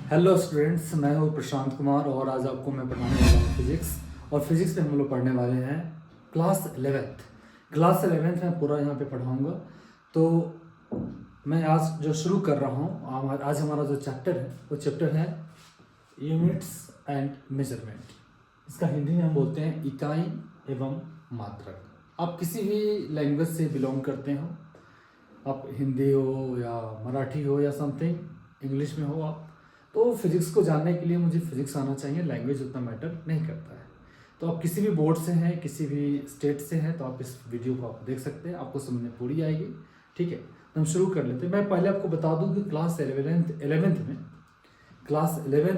Hello students, मैं हूँ प्रशांत कुमार और आज आपको मैं पढ़ाने वाला हूँ फिजिक्स। और फिजिक्स में हम लोग पढ़ने वाले हैं क्लास 11th में पूरा यहाँ पे पढ़ाऊँगा। तो मैं आज जो शुरू कर रहा हूँ, आज हमारा जो चैप्टर है वो चैप्टर है यूनिट्स एंड मेजरमेंट। इसका हिंदी में हम बोलते हैं इकाई एवं मात्रक। आप किसी भी लैंग्वेज से बिलोंग करते हो, आप हिंदी हो या मराठी हो या समथिंग इंग्लिश में हो आप, तो फिजिक्स को जानने के लिए मुझे फिजिक्स आना चाहिए। लैंग्वेज उतना मैटर नहीं करता है। तो आप किसी भी बोर्ड से हैं, किसी भी स्टेट से हैं, तो आप इस वीडियो को आप देख सकते हैं, आपको समझ में पूरी आएगी। ठीक है, तो हम शुरू कर लेते हैं। मैं पहले आपको बता दूं कि क्लास 11th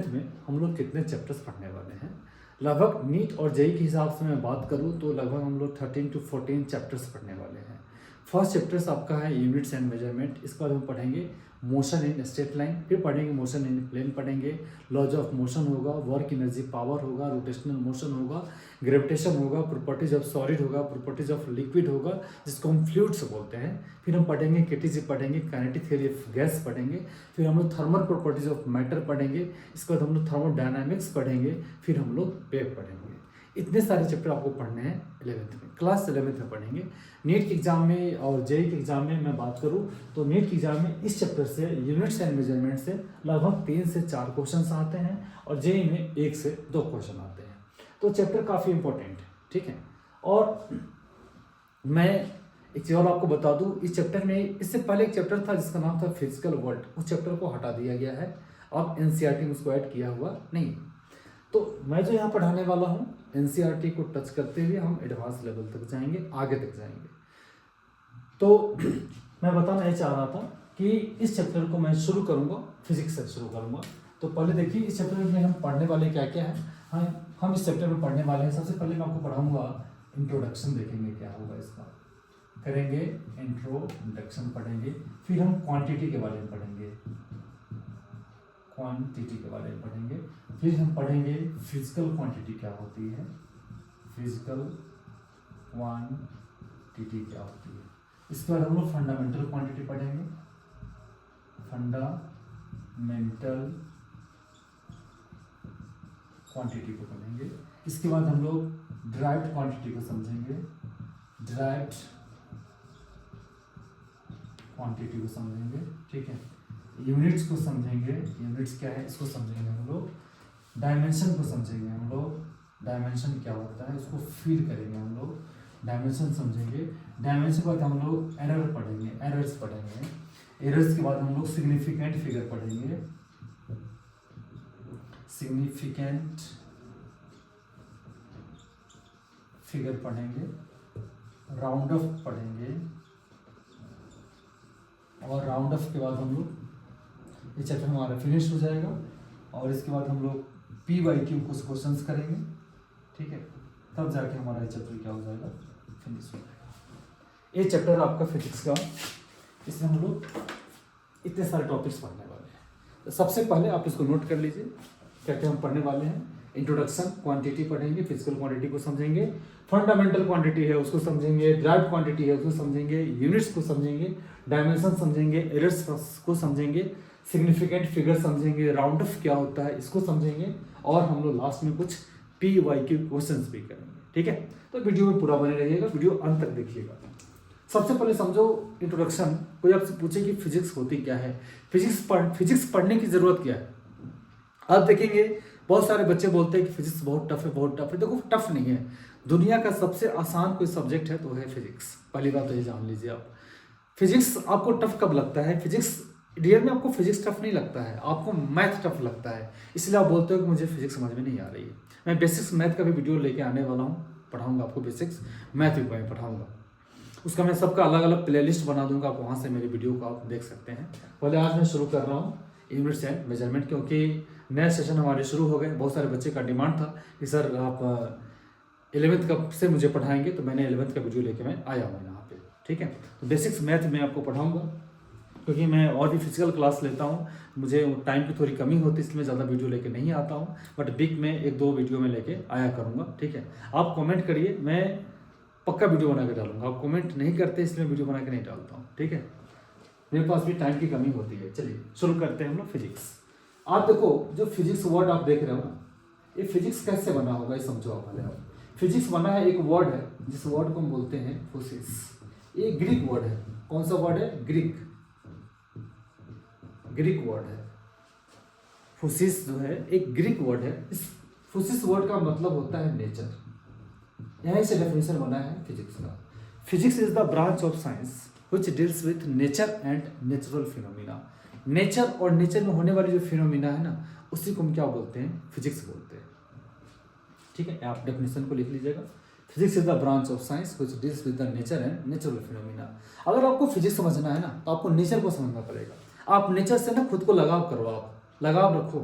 में हम लोग कितने चैप्टर्स पढ़ने वाले हैं। लगभग नीट और जेई के हिसाब से मैं बात करूं तो लगभग हम लोग 13 to 14 चैप्टर्स पढ़ने वाले हैं। फर्स्ट चैप्टर्स आपका है यूनिट्स एंड मेजरमेंट। इसके बाद हम पढ़ेंगे मोशन इन स्ट्रेट लाइन, फिर पढ़ेंगे मोशन इन प्लेन, पढ़ेंगे लॉज ऑफ मोशन होगा, वर्क एनर्जी पावर होगा, रोटेशनल मोशन होगा, ग्रेविटेशन होगा, प्रॉपर्टीज ऑफ सॉलिड होगा, प्रॉपर्टीज ऑफ लिक्विड होगा जिसको हम फ्लूइड्स बोलते हैं। फिर हम पढ़ेंगे केटीजी, पढ़ेंगे काइनेटिक थ्योरी ऑफ गैस पढ़ेंगे, फिर हम लोग थर्मल प्रॉपर्टीज ऑफ मैटर पढ़ेंगे, इसके बाद हम लोग थर्मोडायनामिक्स पढ़ेंगे, फिर हम लोग वेव पढ़ेंगे। इतने सारे चैप्टर आपको पढ़ने हैं 11th में, क्लास 11th में पढ़ेंगे। नीट के एग्जाम में और जेई के एग्जाम में मैं बात करूं तो नीट के एग्जाम में इस चैप्टर से यूनिट्स एंड मेजरमेंट से लगभग 3 से 4 क्वेश्चन आते हैं और जेई में 1 से 2 क्वेश्चन आते हैं। तो चैप्टर काफ़ी इंपॉर्टेंट है। ठीक है, और मैं एक चीज़ और आपको बता दूं, इस चैप्टर में इससे पहले एक चैप्टर था जिसका नाम था फिजिकल वर्ल्ड। उस चैप्टर को हटा दिया गया है, अब एनसीईआरटी में उसको ऐड किया हुआ नहीं। तो मैं जो यहाँ पढ़ाने वाला हूँ एनसीईआरटी को टच करते हुए हम एडवांस लेवल तक जाएंगे, आगे तक जाएंगे। तो मैं बताना ये चाह रहा था कि इस चैप्टर को मैं शुरू करूँगा, फिजिक्स से शुरू करूँगा। तो पहले देखिए इस चैप्टर में हम पढ़ने वाले क्या क्या है। हम इस चैप्टर में पढ़ने वाले हैं, सबसे पहले मैं आपको पढ़ाऊँगा इंट्रोडक्शन। देखेंगे क्या होगा इसका, करेंगे इंट्रोडक्शन पढ़ेंगे, फिर हम क्वांटिटी के बारे में पढ़ेंगे, क्वांटिटी के बारे में पढ़ेंगे, फिर हम पढ़ेंगे फिजिकल क्वांटिटी क्या होती है, फिजिकल क्वांटिटी क्या होती है। इसके बाद हम लोग फंडामेंटल क्वांटिटी पढ़ेंगे, फंडामेंटल क्वांटिटी को पढ़ेंगे। इसके बाद हम लोग डिराइव्ड क्वांटिटी को समझेंगे, डिराइव्ड क्वांटिटी को समझेंगे। ठीक है, यूनिट्स को समझेंगे, यूनिट्स क्या है इसको समझेंगे हम लोग, डायमेंशन को समझेंगे हम लोग, डायमेंशन क्या होता है उसको फील करेंगे हम लोग, डायमेंशन समझेंगे। डायमेंशन के बाद हम लोग एरर पढ़ेंगे, एरर्स पढ़ेंगे। एरर्स के बाद हम लोग सिग्निफिकेंट फिगर पढ़ेंगे, सिग्निफिकेंट फिगर पढ़ेंगे, राउंड ऑफ पढ़ेंगे, और राउंड ऑफ के बाद हम लोग ये चैप्टर हमारा फिनिश हो जाएगा। और इसके बाद हम लोग PYQ कुछ क्वेश्चंस करेंगे। ठीक है, तब जाके हमारा ये चैप्टर क्या हो जाएगा, फिनिश हो जाएगा। ये चैप्टर आपका फिजिक्स का, इसमें हम लोग इतने सारे टॉपिक्स पढ़ने वाले हैं। तो सबसे पहले आप इसको नोट कर लीजिए क्या क्या हम पढ़ने वाले हैं। इंट्रोडक्शन, क्वांटिटी पढ़ेंगे, फिजिकल क्वांटिटी को समझेंगे, फंडामेंटल क्वांटिटी है उसको समझेंगे, डिराइव्ड क्वांटिटी है उसको समझेंगे, यूनिट्स को समझेंगे, डायमेंशन समझेंगे, एरर्स को समझेंगे, सिग्निफिकेंट फिगर समझेंगे, राउंड ऑफ क्या होता है इसको समझेंगे, और हम लोग लास्ट में कुछ PYQ क्वेश्चंस भी करेंगे। ठीक है, तो वीडियो में पूरा बने रहिएगा, वीडियो अंत तक देखिएगा। सबसे पहले समझो इंट्रोडक्शन। कोई आपसे पूछे कि फिजिक्स होती क्या है, फिजिक्स पढ़ने की जरूरत क्या है। आप देखेंगे बहुत सारे बच्चे बोलते हैं कि फिजिक्स बहुत टफ है, बहुत टफ है। देखो टफ नहीं है, दुनिया का सबसे आसान कोई सब्जेक्ट है तो है फिजिक्स। पहली बात तो ये जान लीजिए आप। फिजिक्स आपको टफ कब लगता है, फिजिक्स रियल में आपको फिजिक्स टफ नहीं लगता है, आपको मैथ टफ लगता है, इसलिए आप बोलते हो कि मुझे फिजिक्स समझ में नहीं आ रही है। मैं बेसिक्स मैथ का भी वीडियो लेके आने वाला हूँ, पढ़ाऊंगा आपको बेसिक्स मैथ भी मैं पढ़ाऊंगा। उसका मैं सबका अलग अलग प्लेलिस्ट बना दूंगा, आप वहाँ से मेरी वीडियो को आप देख सकते हैं। पहले आज मैं शुरू कर रहा हूँ यूनिट्स एंड मेजरमेंट, क्योंकि नए सेशन हमारे शुरू हो गए। बहुत सारे बच्चे का डिमांड था कि सर आप 11th कब से मुझे पढ़ाएंगे, तो मैंने 11th का वीडियो लेके मैं आया हूँ यहाँ पे। ठीक है, तो बेसिक्स मैथ में आपको पढ़ाऊँगा, क्योंकि मैं और भी फिजिकल क्लास लेता हूँ, मुझे टाइम की थोड़ी कमी होती है, इसलिए मैं ज़्यादा वीडियो लेके नहीं आता हूँ, बट वीक में 1-2 वीडियो में लेके आया करूँगा। ठीक है, आप कमेंट करिए, मैं पक्का वीडियो बना के डालूंगा। आप कमेंट नहीं करते इसलिए वीडियो बना के नहीं डालता हूँ। ठीक है, मेरे पास भी टाइम की कमी होती है। चलिए शुरू करते हैं हम लोग फिजिक्स। आप देखो जो फिजिक्स वर्ड आप देख रहे हो ना, ये फिजिक्स कैसे बना होगा ये समझो आप पहले। आप फिजिक्स बना है, एक वर्ड है जिस वर्ड को हम बोलते हैं फोसिस। ये ग्रीक वर्ड है। कौन सा वर्ड है? ग्रीक वर्ड है। फोसिस जो है एक ग्रीक वर्ड है। इस फोसिस वर्ड का मतलब होता है नेचर। यहीं से डेफिनेशन बना है फिजिक्स का। Physics is the branch of science which deals with nature and natural phenomena. Nature और नेचर में होने वाली जो फिनोमिना है ना, उसी को हम क्या बोलते हैं? फिजिक्स बोलते हैं। ठीक है, आप डेफिनेशन को लिख लीजिएगा। Physics is the branch of science which deals with the nature and natural phenomena. अगर आपको फिजिक्स समझना है ना, तो आपको नेचर को समझना पड़ेगा। आप नेचर से ना खुद को लगाव करो, आप लगाव रखो,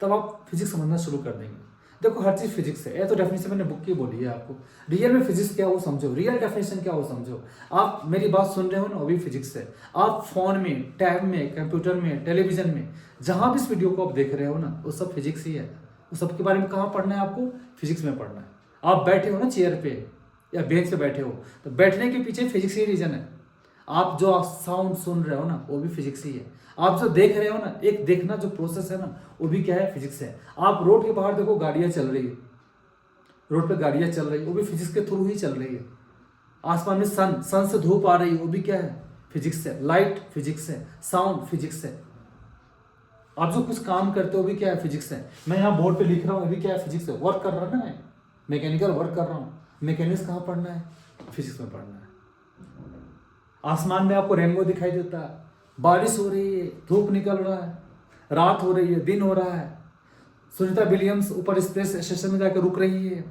तब आप फिजिक्स समझना शुरू कर देंगे। देखो हर चीज़ फिजिक्स है। ये तो डेफिनेशन मैंने बुक की बोली है आपको। रियल में फिजिक्स क्या वो समझो, रियल डेफिनेशन क्या वो समझो। आप मेरी बात सुन रहे हो ना, वो भी फिजिक्स है। आप फोन में, टैब में, कंप्यूटर में, टेलीविजन में, जहाँ भी इस वीडियो को आप देख रहे हो ना, वो सब फिजिक्स ही है। वो सब के बारे में कहाँ पढ़ना है आपको? फिजिक्स में पढ़ना है। आप बैठे हो ना चेयर पे या बेंच पे बैठे हो, तो बैठने के पीछे फिजिक्स ही रीजन है। आप जो साउंड सुन रहे हो ना, वो भी फिजिक्स ही है। आप जो देख रहे हो ना, एक देखना जो प्रोसेस है ना, वो भी क्या है? फिजिक्स है। आप रोड के बाहर देखो, गाड़ियां चल रही है, रोड पे गाड़ियां चल रही है, वो भी फिजिक्स के थ्रू ही चल रही है। आसमान में सन से धूप आ रही है, वो भी क्या है? फिजिक्स है। लाइट फिजिक्स है, साउंड फिजिक्स है। आप जो कुछ काम करते हो भी क्या है? फिजिक्स है। मैं यहाँ बोर्ड पे लिख रहा हूँ, अभी क्या है? फिजिक्स है। वर्क कर रहा है ना, मैं मैकेनिकल वर्क कर रहा हूँ। मैकेनिक्स कहाँ पढ़ना है? फिजिक्स में पढ़ना है। आसमान में आपको रेनबो दिखाई देता है, बारिश हो रही है, धूप निकल रहा है, रात हो रही है, दिन हो रहा है। सुनीता विलियम्स ऊपर स्पेस स्टेशन में जाकर रुक रही है,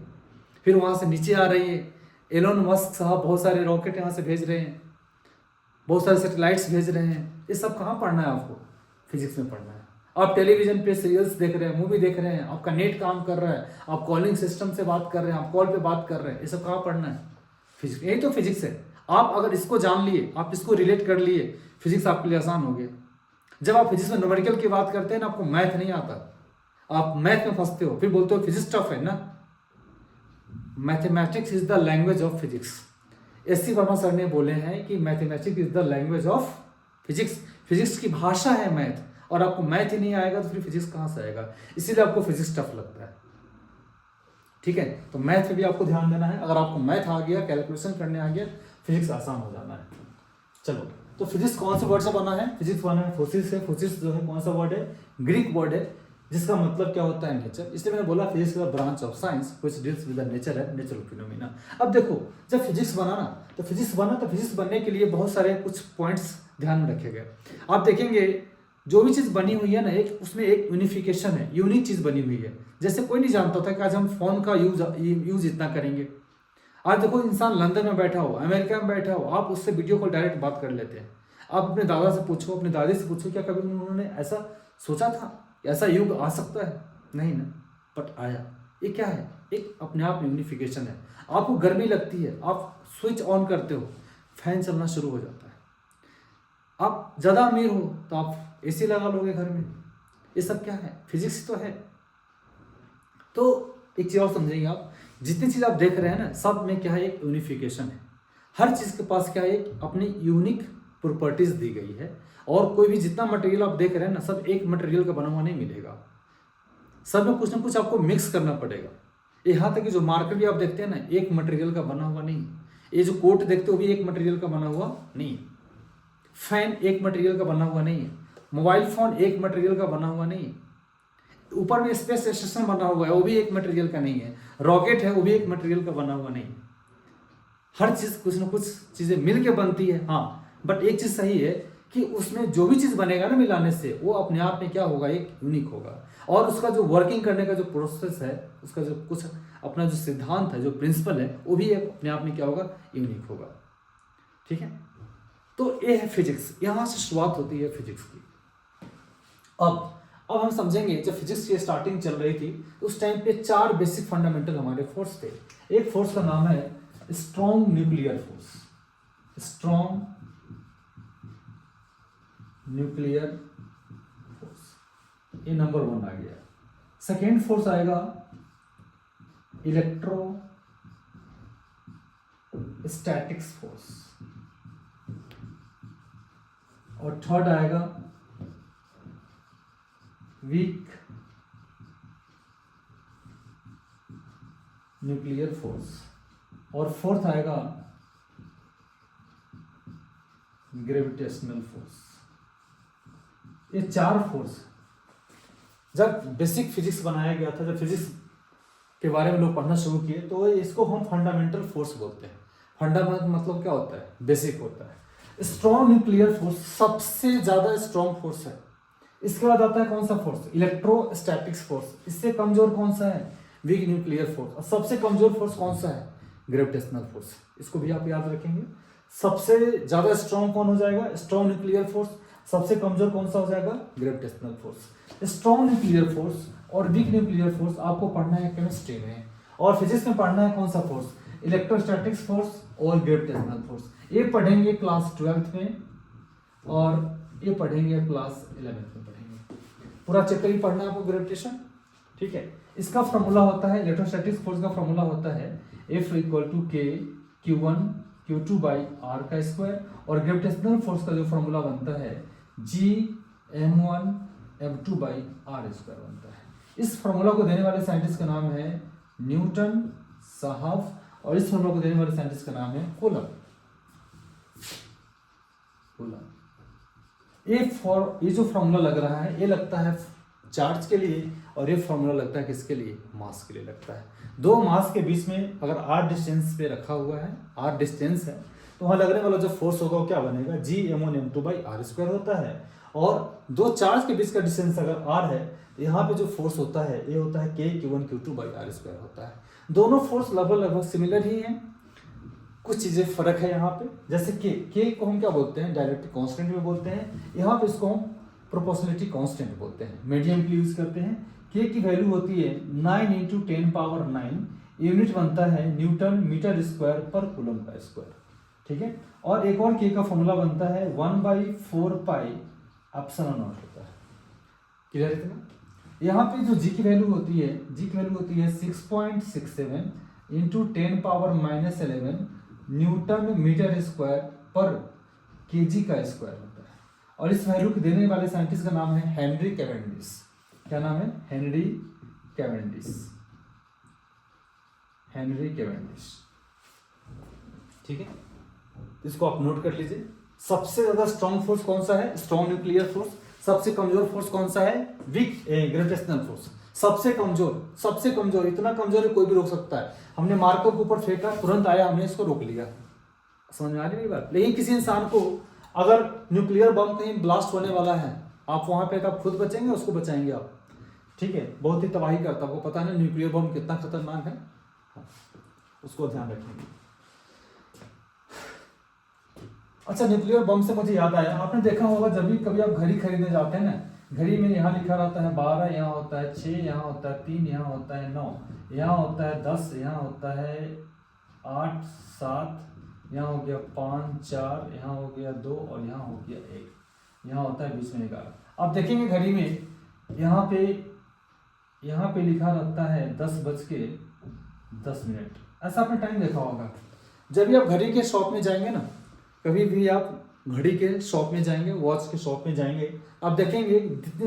फिर वहाँ से नीचे आ रही है। एलोन मस्क साहब बहुत सारे रॉकेट यहाँ से भेज रहे हैं, बहुत सारे सैटेलाइट्स भेज रहे हैं। ये सब कहाँ पढ़ना है आपको? फिजिक्स में पढ़ना है। आप टेलीविजन पे सीरियल्स देख रहे हैं, मूवी देख रहे हैं, आपका नेट काम कर रहा है, आप कॉलिंग सिस्टम से बात कर रहे हैं, आप कॉल पे बात कर रहे हैं, ये सब कहाँ पढ़ना है? फिजिक्स। यही तो फिजिक्स है। आप अगर इसको जान लिए, आप इसको रिलेट कर लिए, फिजिक्स आपके लिए आसान हो गया। जब आप फिजिक्स में न्यूमेरिकल की बात करते हैं ना, आपको मैथ नहीं आता, आप मैथ में फंसते हो, फिर बोलते हो फिजिक्स टफ है ना। Mathematics is the language of physics. SC. Verma sir ने बोले हैं कि mathematics is the language of physics. Physics की भाषा है मैथ, और आपको मैथ ही नहीं आएगा तो फिर फिजिक्स कहाँ से आएगा? इसीलिए आपको फिजिक्स टफ लगता है। ठीक है, तो मैथ पे भी आपको ध्यान देना है। अगर आपको मैथ आ गया, कैलकुलेशन करने आ गया, फिजिक्स आसान हो जाना है। चलो, तो फिजिक्स कौन से वर्ड से बना है? फिजिक्स बना है फोसिस से। फोसिस जो है कौन सा वर्ड है? ग्रीक वर्ड है, जिसका मतलब क्या होता है? नेचर। इसलिए मैंने बोला फिजिक्स का branch of science which deals with the nature and natural phenomena. अब देखो, जब फिजिक्स बना ना, तो फिजिक्स बनने के लिए बहुत सारे कुछ पॉइंट्स ध्यान में रखे गए। आप देखेंगे जो भी चीज़ बनी हुई है ना, एक उसमें एक यूनिफिकेशन है, यूनिक चीज़ बनी हुई है। जैसे कोई नहीं जानता था कि आज हम फोन का यूज इतना करेंगे। आज देखो, इंसान लंदन में बैठा हो, अमेरिका में बैठा हो, आप उससे वीडियो कॉल डायरेक्ट बात कर लेते हैं। आप अपने दादा से पूछो, अपने दादी से पूछो, क्या कभी उन्होंने ऐसा सोचा था, ऐसा युग आ सकता है? नहीं ना, बट आया। ये क्या है? एक अपने आप यूनिफिकेशन है। आपको गर्मी लगती है, आप स्विच ऑन करते हो, फैन चलना शुरू हो जाता है। आप ज़्यादा अमीर हो तो आप एसी लगा लोगे घर में। ये सब क्या है? फिजिक्स तो है। तो एक चीज़ और समझेंगे आप, जितनी चीज़ आप देख रहे हैं ना, सब में क्या है? एक यूनिफिकेशन है। हर चीज़ के पास क्या है? एक अपनी यूनिक प्रॉपर्टीज दी गई है। और कोई भी जितना मटेरियल आप देख रहे हैं ना, सब एक मटेरियल का बना हुआ नहीं मिलेगा। सब में कुछ ना कुछ आपको मिक्स करना पड़ेगा। यहाँ तक कि जो मार्कर भी आप देखते हैं ना, एक मटेरियल का बना हुआ नहीं। ये जो कोट देखते हो भी एक मटेरियल का बना हुआ नहीं। फैन एक मटेरियल का बना हुआ नहीं है। मोबाइल फोन एक मटेरियल का बना हुआ नहीं है। ऊपर में स्पेस स्टेशन बना हुआ है, वो भी एक मटेरियल का नहीं है। रॉकेट है, वो भी एक मटेरियल का बना हुआ नहीं है। हर चीज कुछ ना कुछ चीजें मिल के बनती है। हाँ, बट एक चीज सही है कि उसमें जो भी चीज बनेगा ना मिलाने से, वो अपने आप में क्या होगा? एक यूनिक होगा। और उसका जो वर्किंग करने का जो प्रोसेस है, उसका जो कुछ अपना जो सिद्धांत है, जो प्रिंसिपल है, वो भी अपने आप में क्या होगा? यूनिक होगा। ठीक है, तो ये है फिजिक्स। यहां से शुरुआत होती है फिजिक्स की। अब हम समझेंगे, जब फिजिक्स की स्टार्टिंग चल रही थी, तो उस टाइम पे 4 बेसिक फंडामेंटल हमारे फोर्स थे। एक फोर्स का नाम है strong nuclear force. Strong nuclear force, ये नंबर 1 आ गया। सेकेंड फोर्स आएगा इलेक्ट्रो स्टैटिक्स फोर्स, और थर्ड आएगा वीक न्यूक्लियर फोर्स, और फोर्थ आएगा ग्रेविटेशनल फोर्स। ये चार फोर्स, जब बेसिक फिजिक्स बनाया गया था, जब फिजिक्स के बारे में लोग पढ़ना शुरू किए, तो इसको हम फंडामेंटल फोर्स बोलते हैं। फंडामेंटल मतलब क्या होता है? बेसिक होता है। स्ट्रॉन्ग न्यूक्लियर फोर्स सबसे ज्यादा स्ट्रॉन्ग फोर्स है। इसके बाद आता है कौन सा फोर्स? Electrostatics force. इससे कमजोर कौन सा है? Weak nuclear force. और सबसे कमजोर फोर्स कौन सा है? Gravitational force. इसको भी आप याद रखेंगे। सबसे ज्यादा स्ट्रॉन्ग कौन हो जाएगा? Strong nuclear force. सबसे कमजोर कौन सा हो जाएगा? Gravitational force. Strong nuclear force और वीक न्यूक्लियर फोर्स आपको पढ़ना है केमिस्ट्री में, और फिजिक्स में पढ़ना है कौन सा फोर्स? इलेक्ट्रोस्टैटिक्स फोर्स और ग्रेविटेशनल फोर्स। ये पढ़ेंगे क्लास 12th में, और ये पढ़ेंगे क्लास 11th में पढ़ेंगे। पूरा चैप्टर ही पढ़ना है आपको, ग्रेविटेशन। ठीक है। इसका फॉर्मूला होता है, इलेक्ट्रोस्टैटिक्स फोर्स का फॉर्मूला होता है F = K Q1 Q2/r का स्क्वायर, और ग्रेविटेशनल फोर्स का जो फॉर्मूला बनता है G M1 M2/r स्क्वायर बनता है। इस फॉर्मूला को देने वाले साइंटिस्ट का नाम है न्यूटन, साहब, और इस फॉर्मूला को देने वाले साइंटिस्ट का नाम है कूलम। ये जो फॉर्मूला लग रहा है, ये लगता है चार्ज के लिए, और ये फॉर्मूला लगता है किसके लिए? मास के लिए लगता है। दो मास के बीच में अगर r डिस्टेंस पे रखा हुआ है, r डिस्टेंस है, तो वहां लगने वाला जो फोर्स होगा वो क्या बनेगा? G M1 M2/r स्क्वायर होता है। और दो चार्ज के बीच का डिस्टेंस अगर r है, तो यहाँ पे जो फोर्स होता है ये होता है K Q1 Q2/r स्क्वायर होता है। दोनों फोर्स लगभग सिमिलर ही हैं, कुछ चीजें फर्क है यहाँ पे। जैसे K को हम क्या बोलते हैं? डायरेक्ट कांस्टेंट में बोलते हैं। यहाँ पे इसको हम प्रोपोर्शनलिटी कांस्टेंट बोलते हैं, मीडियम के लिए यूज करते हैं। K की वैल्यू होती है 9 × 10⁻⁹, यूनिट बनता है न्यूटन मीटर स्क्वायर पर कूलम का स्क्वायर। ठीक है। और एक और K का फॉर्मूला बनता है 1/4πε0 होता है। क्लियर है ना? यहाँ पे जो G की वैल्यू होती है, 6.67 × 10⁻⁻11 न्यूटन मीटर स्क्वायर पर kg का स्क्वायर होता है। और इस वैल्यू को देने वाले साइंटिस्ट का नाम है हेनरी कैवेंडिश। क्या नाम है? Henry Cavendish. ठीक है, इसको आप नोट कर लीजिए। सबसे ज्यादा स्ट्रॉन्ग फोर्स कौन सा है? Strong nuclear force. सबसे कमजोर फोर्स कौन सा है? Weak gravitational force. सबसे कमजोर, इतना कमजोर है कोई भी रोक सकता है। हमने मार्कर के ऊपर फेंका, तुरंत आया, हमने इसको रोक लिया। समझ में आ रही मेरी बात? लेकिन किसी इंसान को अगर न्यूक्लियर बम कहीं ब्लास्ट होने वाला है, आप वहां पे आप खुद बचेंगे, उसको बचाएंगे आप? ठीक है, बहुत ही तबाही करता, आपको पता नहीं न्यूक्लियर बम कितना खतरनाक है, उसको ध्यान रखेंगे। अच्छा, न्यूक्लियर बम से मुझे याद आया, आपने देखा होगा जब भी कभी आप घड़ी खरीदने जाते हैं ना, घड़ी में यहाँ लिखा रहता है 12, यहाँ होता है 6, यहाँ होता है 3, यहाँ होता है 9, यहाँ होता है 10, यहाँ होता है 8, 7, यहाँ हो गया 5, 4, यहाँ हो गया 2, और यहाँ हो गया 1, यहाँ होता है बीच में 11। आप देखेंगे घड़ी में यहाँ पे लिखा रहता है 10:10। ऐसा आपने टाइम देखा होगा। जब भी आप घड़ी के शॉप में जाएंगे ना, कभी भी आप घड़ी के शॉप में जाएंगे, वॉच के शॉप में जाएंगे, आप देखेंगे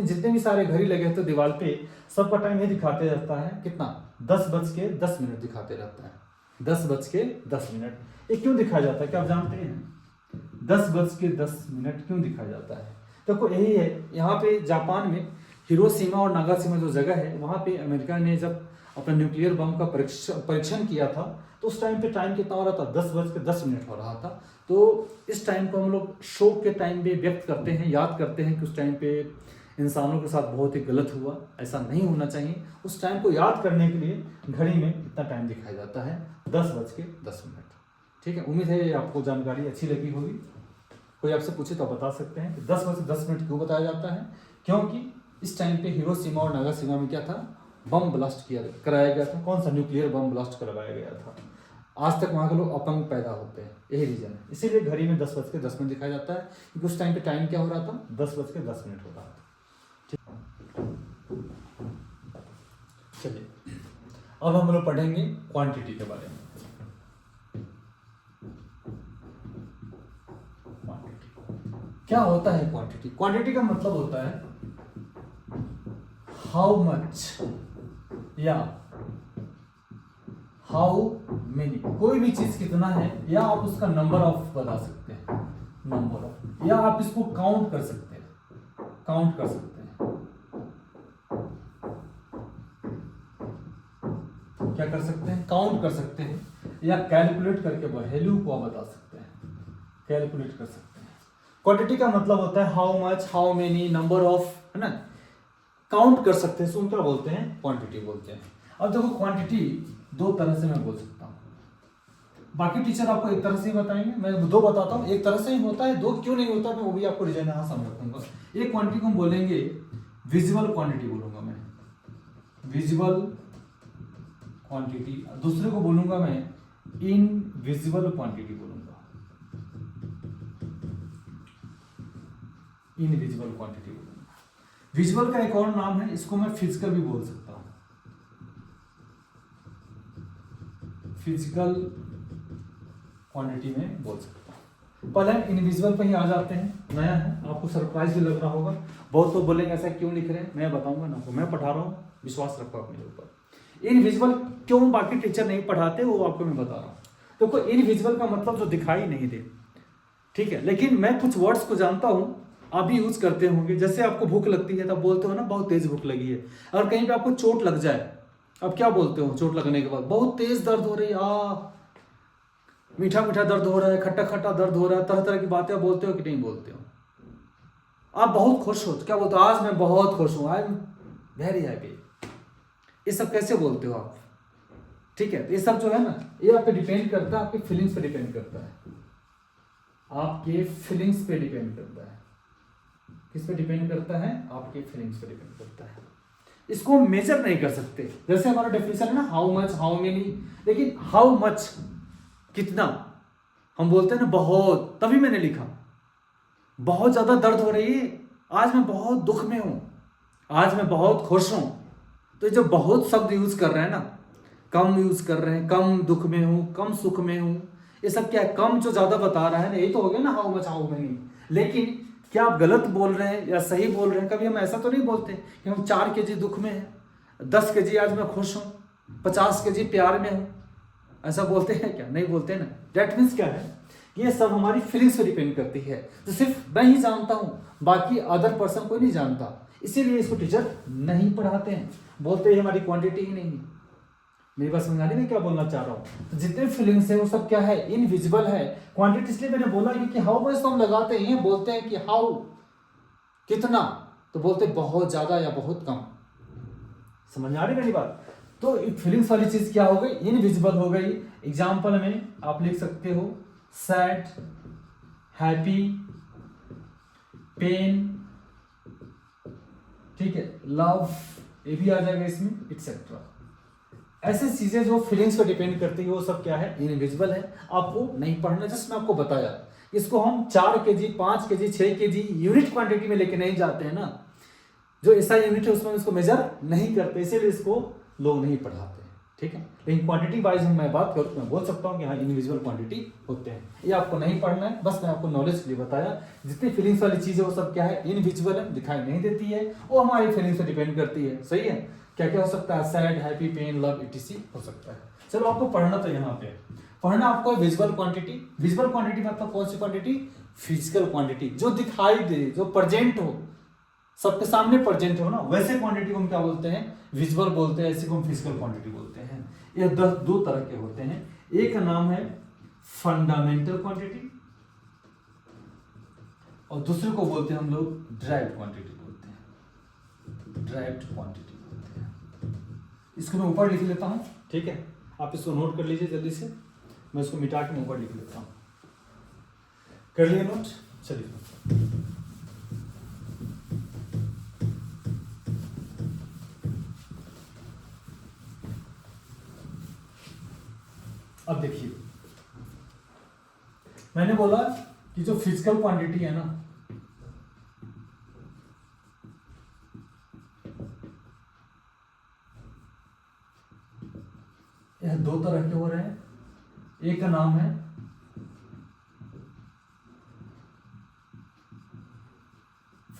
जितने भी सारे घड़ी लगे हैं तो दीवार पे सबका टाइम ये दिखाते रहता है कितना? 10:10 दिखाते रहता है। 10:10। ये क्यों दिखाया जाता है, क्या आप जानते हैं? 10:10 क्यों दिखाया जाता है? देखो यही है, यहाँ पे जापान में हिरोशिमा और नागासाकी जो जगह है, वहाँ पे अमेरिका ने जब अपना न्यूक्लियर बम का परीक्षण किया था, तो उस टाइम पे टाइम कितना हो रहा था? 10:10 हो रहा था। तो इस टाइम को हम लोग शोक के टाइम पे व्यक्त करते हैं, याद करते हैं कि उस टाइम पे इंसानों के साथ बहुत ही गलत हुआ, ऐसा नहीं होना चाहिए। उस टाइम को याद करने के लिए घड़ी में इतना टाइम दिखाया जाता है, 10:10। ठीक है, उम्मीद है आपको जानकारी अच्छी लगी होगी। कोई आपसे पूछे तो बता सकते हैं कि 10:10 क्यों बताया जाता है? क्योंकि इस टाइम पे हिरोशिमा और नागासाकी में क्या था? बम ब्लास्ट कराया गया था। कौन सा? न्यूक्लियर बम ब्लास्ट करवाया गया था। आज तक वहाँ के लोग अपंग पैदा होते हैं, यही रीजन है। इसीलिए घड़ी में 10:10 दिखाया जाता है, क्योंकि उस टाइम पे टाइम क्या हो रहा था? 10:10 हो रहा था। ठीक, चलिए अब हम लोग पढ़ेंगे क्वांटिटी के बारे में। क्या होता है क्वांटिटी? क्वांटिटी का मतलब होता है हाउ मच या हाउ मेनी, कोई भी चीज कितना है, या आप उसका नंबर ऑफ बता सकते हैं, नंबर ऑफ, या आप इसको काउंट कर सकते हैं, काउंट कर सकते हैं। क्या कर सकते हैं? काउंट कर सकते हैं, या कैलकुलेट करके वैल्यू को बता सकते हैं, कैलकुलेट कर सकते हैं। क्वांटिटी का मतलब होता है how much, how many, number of, है ना, काउंट कर सकते हैं, सो क्या बोलते हैं? क्वांटिटी बोलते हैं। अब देखो क्वांटिटी दो तरह से मैं बोल सकता हूँ, बाकी टीचर आपको एक तरह से ही बताएंगे, मैं दो बताता हूँ। एक तरह से ही होता है, दो क्यों नहीं होता मैं वो भी आपको डिजाइन यहाँ समझ रखूंगा। एक क्वांटिटी को हम बोलेंगे विजुअल क्वांटिटी बोलूंगा मैं, विजुअल क्वांटिटी, दूसरे को बोलूंगा मैं इनविजिबल क्वांटिटी बोलूंगा, इनविजिबल क्वांटिटी बोलूंगा। विजुअल का एक और नाम है, इसको मैं फिजिकल भी बोल सकता हूं, फिजिकल क्वांटिटी में बोल सकता हूं। पहले हम इनविजिबल पे ही आ जाते हैं, नया है, आपको सरप्राइज भी लग रहा होगा। बहुत तो बोलेंगे ऐसा क्यों लिख रहे हैं, मैं बताऊंगा ना आपको, मैं पढ़ा रहा हूँ, विश्वास रखो अपने ऊपर। इनविजिबल क्यों बाकी टीचर नहीं पढ़ाते वो आपको मैं बता रहा हूँ। देखो इनविजिबल का मतलब जो दिखाई नहीं दे, ठीक है, लेकिन मैं कुछ वर्ड्स को जानता हूँ, आप भी यूज करते होंगे। जैसे आपको भूख लगती है तब बोलते हो ना बहुत तेज भूख लगी है। अगर कहीं पे आपको चोट लग जाए, अब क्या बोलते हो चोट लगने के बाद? बहुत तेज दर्द हो रही है, मीठा मीठा दर्द हो रहा है, खट्टा खट्टा दर्द हो रहा है, तरह तरह की बातें बोलते हो कि नहीं बोलते हो? आप बहुत खुश हो तो क्या बोलते हो? आज मैं बहुत खुश हूं, आई एम वेरी हैप्पी। ये सब कैसे बोलते हो आप? ठीक है, ये सब जो है ना, ये आप पे डिपेंड करता है, आपके फीलिंग्स पे डिपेंड करता है, आपके फीलिंग्स पे डिपेंड करता है। किस पे डिपेंड करता है? आपके फीलिंग्स पे डिपेंड करता है। इसको मेजर नहीं कर सकते। जैसे हमारा डेफिनेशन है ना हाउ मच, हाउ मेनी, लेकिन हाउ मच कितना, हम बोलते हैं ना बहुत, तभी मैंने लिखा बहुत ज्यादा दर्द हो रही है, आज मैं बहुत दुख में हूं, आज मैं बहुत खुश हूं। तो जो बहुत शब्द यूज कर रहे हैं ना, कम यूज कर रहे हैं, कम दुख में हूं, कम सुख में हूं, ये सब क्या है? कम जो ज्यादा बता रहा है ना, यही तो हो गया ना हाउ मच, हाउ मेनी। लेकिन क्या आप गलत बोल रहे हैं या सही बोल रहे हैं? कभी हम ऐसा तो नहीं बोलते कि हम 4 kg दुख में हैं, 10 kg आज मैं खुश हूं, 50 kg प्यार में हूं, ऐसा बोलते हैं क्या? नहीं बोलते ना। डेट मीन्स क्या है? ये सब हमारी फीलिंग्स पे डिपेंड करती है, तो सिर्फ मैं ही जानता हूं, बाकी अदर पर्सन कोई नहीं जानता। इसीलिए इसको टीचर नहीं पढ़ाते हैं, बोलते हैं हमारी क्वांटिटी ही नहीं है। मेरी बात समझ आ रही है मैं क्या बोलना चाह रहा हूँ? तो जितने फीलिंग्स है वो सब क्या है? इनविजिबल है। क्वांटिटी इसलिए मैंने बोला क्योंकि हाउ मच तो हम लगाते हैं, बोलते हैं कि हाउ कितना, तो बोलते बहुत ज्यादा या बहुत कम। समझ आ रही मेरी बात? तो फीलिंग्स वाली चीज क्या हो गई? इनविजिबल हो गई। एग्जाम्पल में आप लिख सकते हो सैड, हैप्पी, पेन, ठीक है, लव, ये भी आ जाएगा इसमें, एक्सेट्रा। ऐसी चीजें जो फीलिंग्स पे डिपेंड करती है वो सब क्या है? इनविजिबल है। आपको नहीं पढ़ना, जस्ट मैं आपको बताया। इसको हम 4 kg, 5 kg, 6 kg unit quantity में लेके नहीं जाते हैं ना, जो ऐसा यूनिट है उसमें इसको मेजर नहीं करते, इसीलिए इसको लोग नहीं पढ़ाते, ठीक है। लेकिन क्वांटिटी वाइज हम मैं बात करूँ, मैं बोल सकता हूँ कि हाँ इनविजिबल क्वांटिटी होते हैं। ये आपको नहीं पढ़ना है, बस मैं आपको नॉलेज के लिए बताया। जितनी फीलिंग्स वाली चीजें वो सब क्या है? इनविजिबल है, दिखाई नहीं देती है, वो हमारी फीलिंग्स पे डिपेंड करती है। सही है? क्या क्या हो सकता है? Sad, happy, pain, love, etc हो सकता है। चलो आपको पढ़ना तो यहाँ पे पढ़ना आपको विजुअल क्वांटिटी। विजुअल क्वांटिटी मतलब कौन सी क्वांटिटी? फिजिकल क्वांटिटी, जो दिखाई दे, जो प्रेजेंट हो, सबके सामने प्रेजेंट हो ना, वैसे क्वांटिटी को हम क्या बोलते हैं? विजुअल बोलते हैं। ऐसे को हम फिजिकल क्वांटिटी बोलते हैं। ये दो तरह के होते हैं। एक का नाम है फंडामेंटल क्वांटिटी और दूसरे को बोलते हैं हम लोग ड्राइव्ड क्वांटिटी बोलते हैं, ड्राइव्ड क्वांटिटी बोलते हैं। इसको मैं ऊपर लिख लेता हूं, ठीक है, आप इसको नोट कर लीजिए जल्दी से। मैं इसको मिटा के ऊपर लिख लेता हूं। कर लिया नोट? चलिए अब देखिए, मैंने बोला कि जो फिजिकल क्वांटिटी है ना, यह दो तरह के हो रहे हैं। एक का नाम है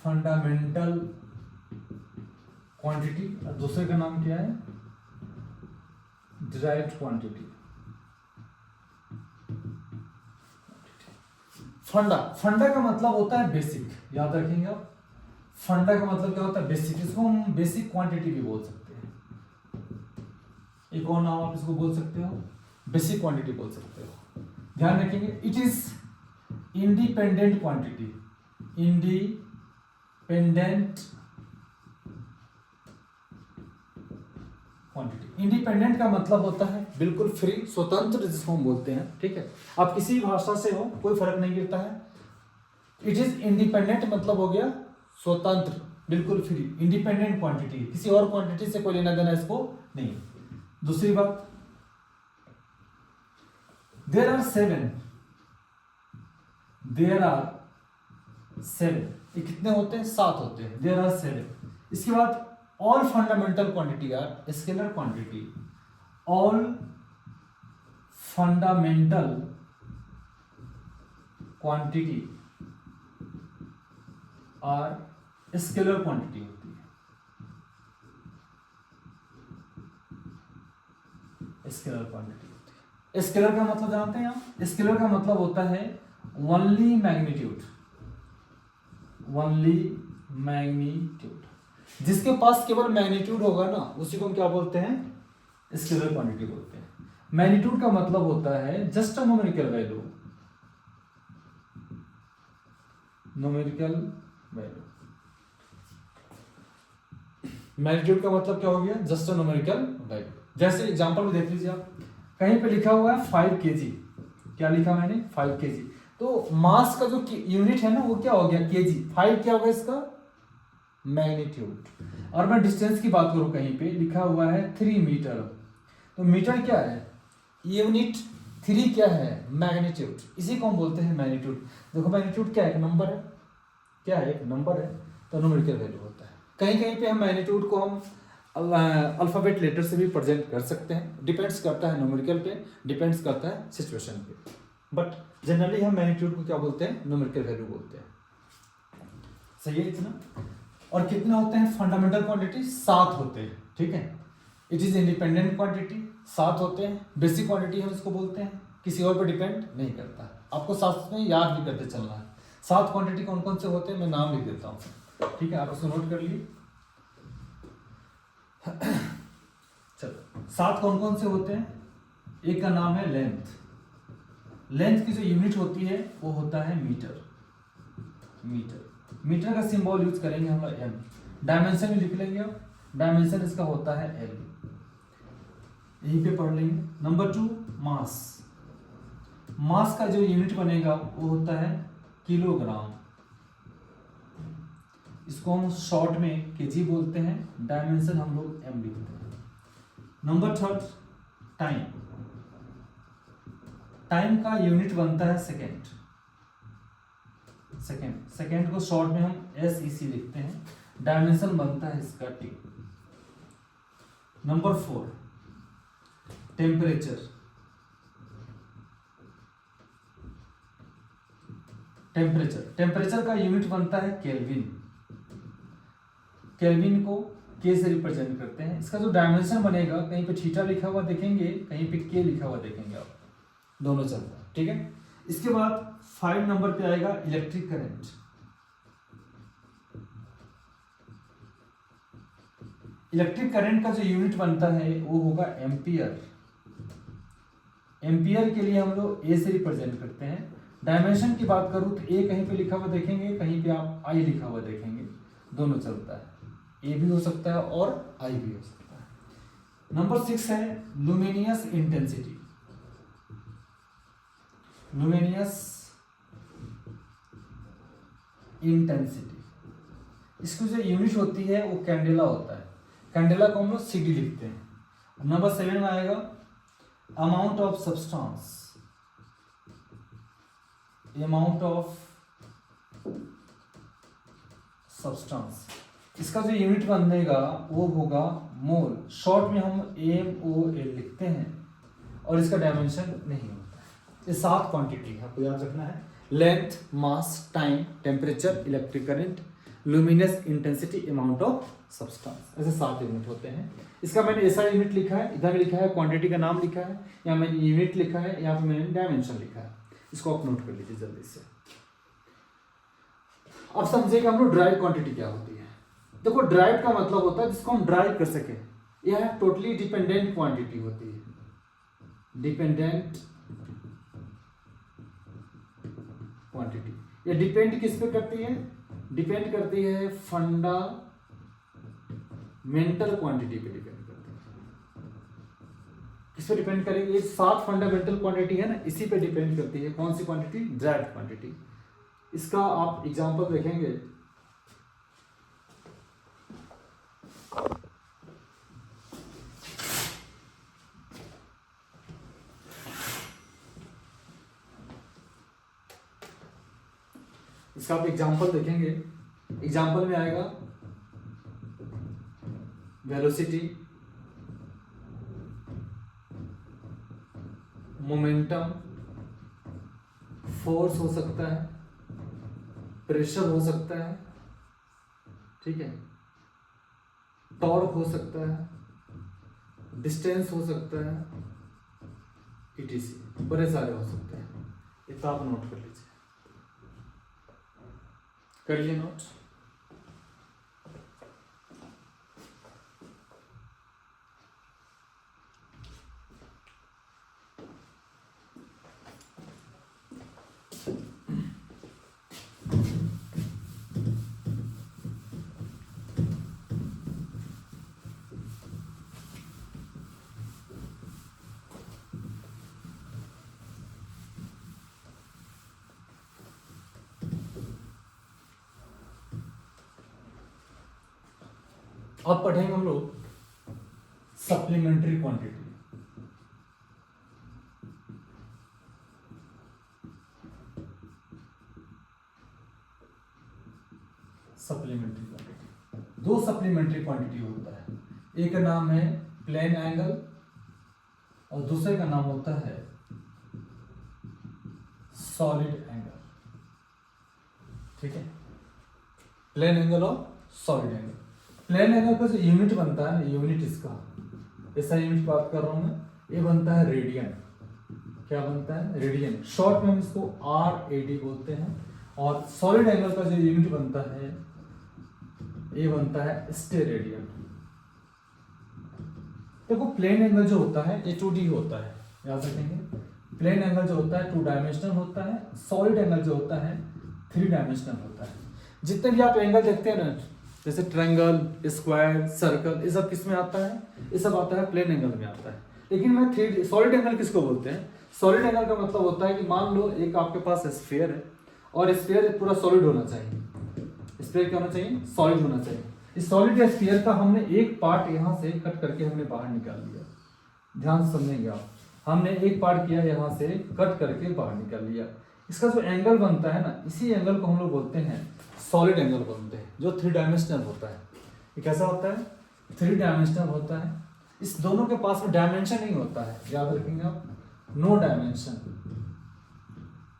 फंडामेंटल क्वांटिटी, और दूसरे का नाम क्या है, डिराइव्ड क्वांटिटी। फंडा, फंडा का मतलब होता है बेसिक, याद रखेंगे आप। फंडा का मतलब क्या होता है, बेसिक। इसको हम बेसिक क्वांटिटी भी बोल सकते हैं, एक और नाम आप इसको बोल सकते हो, बेसिक क्वांटिटी बोल सकते हो। ध्यान रखेंगे, it is independent quantity, independent quantity. Independent का मतलब होता है बिल्कुल फ्री, स्वतंत्र, जिसको हम बोलते हैं, ठीक है। आप किसी भाषा से हो, कोई फर्क नहीं गिरता है। इट इज इंडिपेंडेंट मतलब हो गया स्वतंत्र, बिल्कुल फ्री, इंडिपेंडेंट क्वांटिटी, किसी और क्वांटिटी से कोई लेना देना इसको नहीं। दूसरी बात, देयर आर सेवन, ये कितने होते हैं, 7 होते हैं, देयर आर 7। इसके बाद all fundamental quantity are scalar quantity, all fundamental quantity are scalar quantity होती है, स्केलर क्वांटिटी होती है। स्केलर का मतलब जानते हैं आप, स्केलर का मतलब होता है ओनली मैग्नीट्यूड, ओनली मैग्नीट्यूड, जिसके पास केवल मैग्नीट्यूड होगा ना, उसी को हम क्या बोलते हैं, स्केलर क्वांटिटी बोलते हैं। मैग्नीट्यूड का मतलब होता है just a numerical value, numerical value. Magnitude का मतलब क्या हो गया, जस्ट अ न्यूमेरिकल वैल्यू। जैसे एग्जांपल में देख लीजिए आप, कहीं पे लिखा हुआ है 5 kg, क्या लिखा मैंने, 5 kg, तो मास का जो यूनिट है ना वो क्या हो गया, केजी। 5 क्या होगा इसका, मैग्नीट्यूड। और मैं डिस्टेंस की बात करूं, कहीं पे लिखा हुआ है 3 मीटर, तो मीटर क्या है, यूनिट, 3 क्या है, मैग्नीट्यूड, इसी को हम बोलते हैं मैग्नीट्यूड। देखो मैग्नीट्यूड क्या है, एक नंबर है, क्या है, एक नंबर है, तो न्यूमेरिकल वैल्यू होता है। कहीं कहीं पे हम मैग्नीट्यूड को हम अल्फाबेट लेटर से भी प्रेजेंट कर सकते हैं, डिपेंड्स करता है न्यूमेरिकल पे, डिपेंड्स करता है सिचुएशन पे, बट जनरली हम मैग्नीट्यूड को क्या बोलते हैं, न्यूमेरिकल वैल्यू बोलते हैं। सही है इतना। और कितने होते हैं फंडामेंटल क्वांटिटी, 7 होते हैं, ठीक है। इट इज इंडिपेंडेंट क्वांटिटी, 7 होते हैं। बेसिक क्वांटिटी हम इसको बोलते हैं, किसी और पर डिपेंड नहीं करता। आपको साथ में याद भी करते चलना है, 7 क्वांटिटी कौन कौन से होते हैं, मैं नाम लिख देता हूँ, ठीक है, आप उसको नोट कर लिए। चलो, 7 कौन कौन से होते हैं, एक का नाम है लेंथ। लेंथ की जो यूनिट होती है वो होता है मीटर, मीटर का सिंबल यूज करेंगे हम लोग एम। डायमेंशन में लिख लेंगे, डायमेंशन इसका होता है एल, यहीं पे पढ़ लेंगे। नंबर 2 मास, मास का जो यूनिट बनेगा वो होता है किलोग्राम, इसको हम शॉर्ट में केजी बोलते हैं, डायमेंशन हम लोग एम लिखते हैं। नंबर 3 टाइम, टाइम का यूनिट बनता है सेकेंड, सेकेंड को शॉर्ट में हम SEC लिखते हैं, डायमेंशन बनता है इसका T। नंबर 4 टेम्परेचर, टेम्परेचर का यूनिट बनता है केल्विन, केल्विन को K से रिप्रेजेंट करते हैं। इसका जो डायमेंशन बनेगा, कहीं पे थीटा लिखा हुआ देखेंगे, कहीं पे K लिखा हुआ देखेंगे, आप दोनों चलता है, ठीक है। इसके बाद 5 नंबर पे आएगा इलेक्ट्रिक करंट। इलेक्ट्रिक करंट का जो यूनिट बनता है वो होगा एम्पियर, एम्पियर के लिए हम लोग A से रिप्रेजेंट करते हैं। डायमेंशन की बात करूं तो A कहीं पे लिखा हुआ देखेंगे, कहीं पे आप I लिखा हुआ देखेंगे, दोनों चलता है, A भी हो सकता है और I भी हो सकता है। नंबर 6 है लुमिनियस इंटेंसिटी, लुमिनियस इंटेंसिटी, इसकी जो यूनिट होती है वो कैंडेला होता है, कैंडेला को हम लोग CD लिखते हैं। नंबर 7 में आएगा amount of substance, amount of substance, इसका जो यूनिट बनेगा वो होगा मोल, शॉर्ट में हम MOL लिखते हैं, और इसका डायमेंशन नहीं होता है। ये 7 क्वांटिटी है, आपको याद रखना है, length, mass, time, temperature, electric current, luminous intensity amount of substance. ऐसे 7 यूनिट होते हैं। इसका मैंने ऐसा यूनिट लिखा है, इधर लिखा है क्वांटिटी का नाम लिखा है, यहाँ मैंने यूनिट लिखा है, यहाँ पे मैंने डायमेंशन लिखा है। इसको आप नोट कर लीजिए जल्दी से। अब समझिएगा हम लोग ड्राइव क्वांटिटी क्या होती है। देखो ड्राइव का मतलब होता है जिसको हम ड्राइव कर सके। यह टोटली डिपेंडेंट क्वांटिटी होती है, डिपेंडेंट क्वांटिटी। ये डिपेंड किस पे करती है? डिपेंड करती है फंडामेंटल क्वांटिटी पे डिपेंड करती है। किस पे डिपेंड करेगी? ये 7 फंडामेंटल क्वांटिटी है ना, इसी पे डिपेंड करती है। कौन सी क्वांटिटी? Drive quantity. इसका आप एग्जांपल देखेंगे, इसका आप एग्जांपल देखेंगे, एग्जांपल में आएगा वेलोसिटी, मोमेंटम, फोर्स हो सकता है, प्रेशर हो सकता है, ठीक है, टॉर्क हो सकता है, डिस्टेंस हो सकता है, ईटीसी, बड़े सारे हो सकते हैं। ये तो आप नोट कर लीजिए, करिए नोट। अब पढ़ेंगे हम लोग supplementary quantity. Supplementary quantity, 2 supplementary quantity होता है। एक का नाम है प्लेन एंगल और दूसरे का नाम होता है सॉलिड एंगल, ठीक है। प्लेन एंगल और सॉलिड एंगल। प्लेन एंगल का जो यूनिट बनता है, यूनिट इसका ऐसा यूनिट बात कर रहा हूं मैं, ये बनता है रेडियन। क्या बनता है? रेडियन। शॉर्ट में हम इसको RAD बोलते हैं। और सॉलिड एंगल का जो यूनिट बनता है ये बनता है स्टेरेडियन। देखो प्लेन एंगल जो होता है ये 2D होता है, याद रखेंगे। प्लेन एंगल जो होता है 2 डायमेंशनल होता है, सॉलिड एंगल जो होता है 3 डायमेंशनल होता है। जितने भी आप एंगल देखते हैं ना, जैसे ट्रायंगल, स्क्वायर, सर्कल, ये सब किस में आता है? ये सब आता है प्लेन एंगल में आता है। लेकिन मैं सॉलिड एंगल किसको बोलते हैं? सॉलिड एंगल का मतलब होता है कि मान लो एक आपके पास स्फीयर है और स्फीयर पूरा सॉलिड होना चाहिए। स्फीयर क्या होना चाहिए? सॉलिड होना चाहिए। इस सॉलिड स्फीयर का हमने एक पार्ट यहाँ से कट करके हमने बाहर निकाल लिया। ध्यान से समझेंगे आप, हमने एक पार्ट किया यहाँ से कट करके बाहर निकाल लिया। इसका जो एंगल बनता है ना, इसी एंगल को हम लोग बोलते हैं सॉलिड एंगल बोलते हैं, जो 3 डायमेंशनल होता है। ये कैसा होता है? 3 डायमेंशनल होता है। इस दोनों के पास में डायमेंशन नहीं होता है, याद रखेंगे आप। नो डायमेंशन,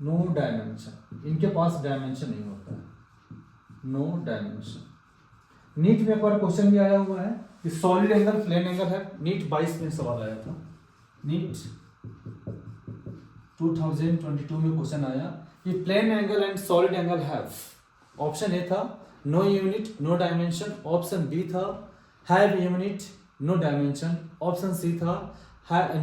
नो डायमेंशन, इनके पास डायमेंशन नहीं होता है, नो डायमेंशन। नीट में एक बार क्वेश्चन भी आया हुआ है कि सॉलिड एंगल प्लेन एंगल है। नीट 22 में सवाल आया था, नीट 2022 में क्वेश्चन आया कि plane angle and solid angle have. Option A था no unit no dimension, option B था have unit no dimension, option C था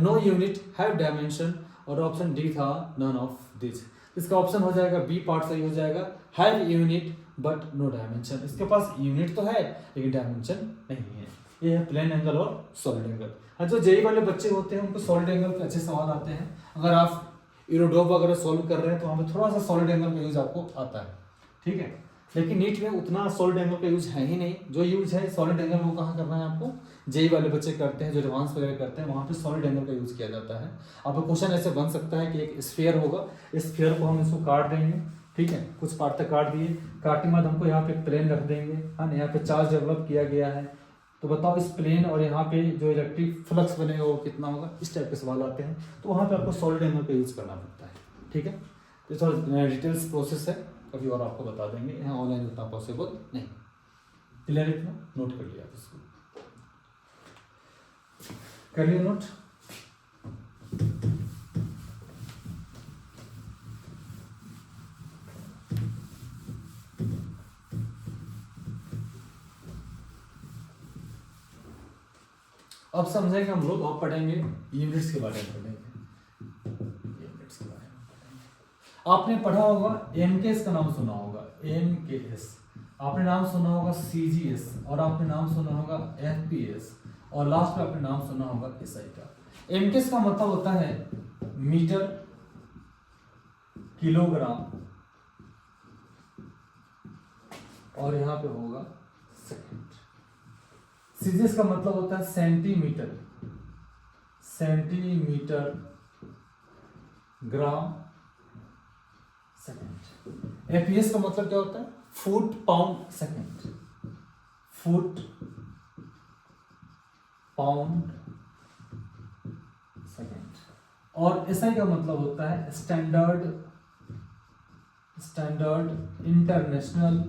नो यूनिट हैव डायमेंशन और ऑप्शन डी था नन ऑफ दिस। इसका option हो जाएगा बी पार्ट सही हो जाएगा, have unit but no dimension. इसके पास यूनिट तो है लेकिन डायमेंशन नहीं है। ये है प्लेन एंगल और सॉलिड एंगल। हाँ, जो जेई वाले बच्चे होते हैं उनको सॉलिड एंगल के अच्छे सवाल आते हैं। अगर आप यूरोडॉप वगैरह सॉल्व कर रहे हैं तो वहाँ पे थोड़ा सा सॉलिड एंगल का यूज आपको आता है, ठीक है। लेकिन नीट में उतना सॉलिड एंगल का यूज है ही नहीं। जो यूज है सॉलिड एंगल वो कहाँ करना है आपको? जेई वाले बच्चे करते हैं, जो एडवांस वगैरह करते हैं, वहाँ पे सॉलिड एंगल का यूज किया जाता है। अब क्वेश्चन ऐसे बन सकता है कि एक स्फीयर होगा, इस स्फीयर को हम इसको काट देंगे, ठीक है, कुछ पार्ट तक काट दिए, काटने के बाद हमको यहाँ पे प्लेन रख देंगे, है ना। यहाँ पे चार्ज डेवलप किया गया है, तो बताओ इस प्लेन और यहाँ पे जो इलेक्ट्रिक फ्लक्स बनेगा वो कितना होगा? इस टाइप के सवाल आते हैं, तो वहाँ पे आपको सॉलिड एंगल का यूज करना पड़ता है, ठीक है। तो थोड़ा डिटेल्स प्रोसेस है, कभी और आपको बता देंगे, यहाँ ऑनलाइन उतना पॉसिबल नहीं। क्लियर है इतना? नोट कर लिया आप इसको, कर लिया नोट। अब समझेंगे हम लोग, अब पढ़ेंगे यूनिट्स के बारे में, पढ़ेंगे यूनिट्स के बारे में पढ़ेंगे। आपने पढ़ा होगा एमकेएस का नाम सुना होगा, एमकेएस आपने नाम सुना होगा, सीजीएस और आपने नाम सुना होगा एफपीएस, और लास्ट में आपने नाम सुना होगा एसआई का। एमकेएस का मतलब होता है मीटर, किलोग्राम, और यहां पे होगा सेकंड। सीजीएस का मतलब होता है सेंटीमीटर, सेंटीमीटर, ग्राम, सेकंड। एपीएस का मतलब क्या होता है? Foot, pound, second, foot, pound, second. और एसआई का मतलब होता है standard, standard international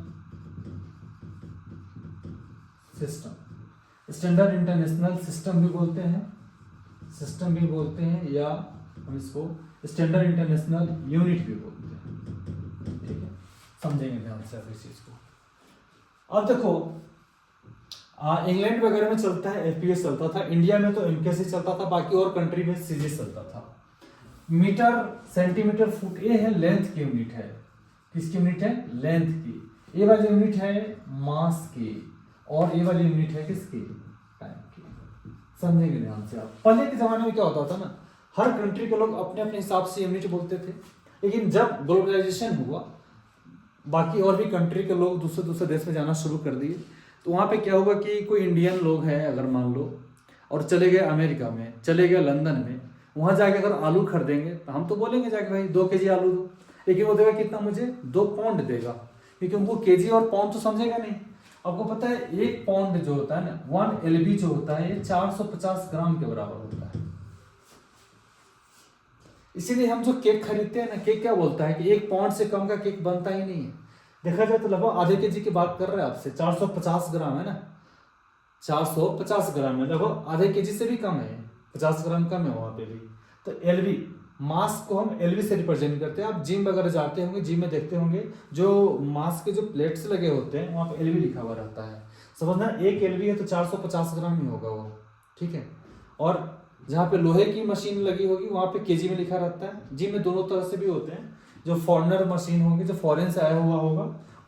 system. Standard international system भी बोलते हैं, सिस्टम भी बोलते हैं, या हम इसको स्टैंडर्ड इंटरनेशनल यूनिट भी बोलते हैं। ठीक है, समझेंगे ध्यान से आप इस चीज को। अब देखो इंग्लैंड वगैरह में चलता है एफपीएस चलता था, इंडिया में तो एमकेएस ही चलता था, बाकी और कंट्री में सीजीएस चलता था। मीटर, सेंटीमीटर, फुट, ये है लेंथ की यूनिट है। किसकी यूनिट है? लेंथ की। ये वाली यूनिट है मास की, और ये वाली यूनिट है किसकी? टाइम की। समझेंगे ध्यान से आप। पहले के जमाने में क्या होता था ना, हर कंट्री के लोग अपने अपने हिसाब से यूनिट बोलते थे, लेकिन जब ग्लोबलाइजेशन हुआ, बाकी और भी कंट्री के लोग दूसरे दूसरे देश में जाना शुरू कर दिए, तो वहाँ पे क्या हुआ कि कोई इंडियन लोग हैं अगर मान लो, और चले गए अमेरिका में, चले गए लंदन में, वहाँ जाके अगर आलू खरीदेंगे तो हम तो बोलेंगे जाके भाई 2 केजी आलू दो, लेकिन वो देगा कितना? मुझे 2 पाउंड देगा, क्योंकि उनको केजी और पाउंड तो समझेगा नहीं। आपको पता है 1 पाउंड जो होता है ना, 1 LB जो होता है, ये 450 ग्राम के बराबर होता है। इसीलिए हम जो केक खरीदते हैं ना, केक क्या बोलता है कि 1 पाउंड से कम का केक बनता ही नहीं है। देखा जाए तो लगभग आधे केजी की बात कर रहे हैं आपसे, 450 ग्राम है ना, 450 ग्राम है, लगभग आधे केजी से भी कम है, 50 ग्राम कम है वहां पे भी। तो LB, मास को हम LB से रिप्रेजेंट करते हैं। आप जिम वगैरह जाते होंगे, जिम में देखते होंगे जो मास के जो प्लेट्स लगे होते हैं वहां पे LB लिखा हुआ रहता है। समझना 1 LB है तो 450 ग्राम ही होगा वो, ठीक है। और जहाँ पे लोहे की मशीन लगी होगी वहां पे केजी में लिखा रहता है। जिम में दोनों तरह से भी होते हैं, जो फॉरेनर मशीन होंगे, जो फॉरेन से आया हुआ होगा,